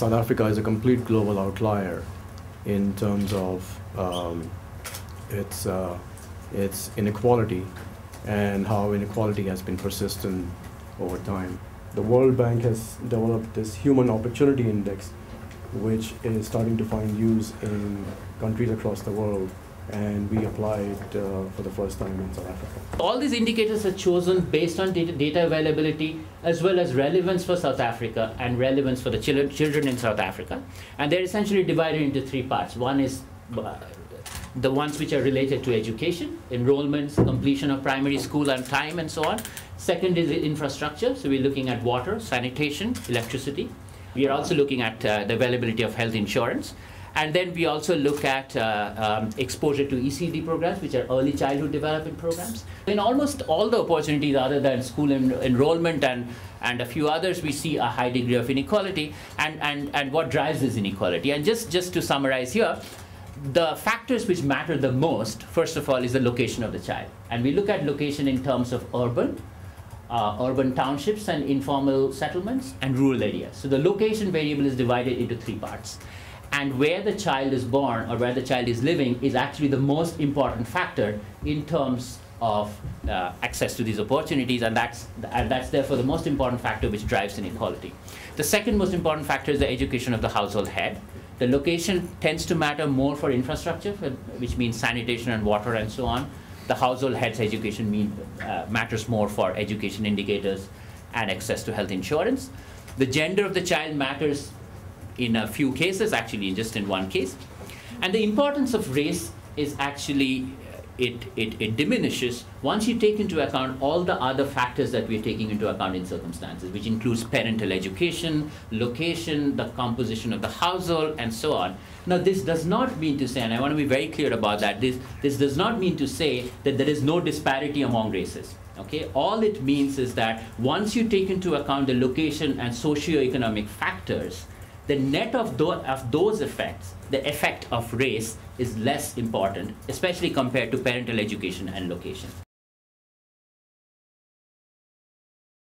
South Africa is a complete global outlier in terms of its inequality and how inequality has been persistent over time. The World Bank has developed this Human Opportunity Index, which is starting to find use in countries across the world, and we apply it for the first time in South Africa. All these indicators are chosen based on data availability as well as relevance for South Africa and relevance for the children in South Africa. And they're essentially divided into three parts. One is the ones which are related to education, enrollments, completion of primary school and time and so on. Second is infrastructure, so we're looking at water, sanitation, electricity. We are also looking at the availability of health insurance. And then we also look at exposure to ECD programs, which are early childhood development programs. In almost all the opportunities other than school enrollment and a few others, we see a high degree of inequality and what drives this inequality. And just to summarize here, the factors which matter the most, first of all, is the location of the child. And we look at location in terms of urban townships and informal settlements, and rural areas. So the location variable is divided into three parts. And where the child is born or where the child is living is actually the most important factor in terms of access to these opportunities, and that's therefore the most important factor which drives inequality. The second most important factor is the education of the household head. The location tends to matter more for infrastructure, which means sanitation and water and so on. The household head's education matters more for education indicators and access to health insurance. The gender of the child matters in a few cases, actually just in one case. And the importance of race is actually, it diminishes once you take into account all the other factors that we're taking into account in circumstances, which includes parental education, location, the composition of the household, and so on. Now, this does not mean to say, and I want to be very clear about that, this does not mean to say that there is no disparity among races. Okay? All it means is that once you take into account the location and socioeconomic factors, the net of those effects, the effect of race, is less important, especially compared to parental education and location.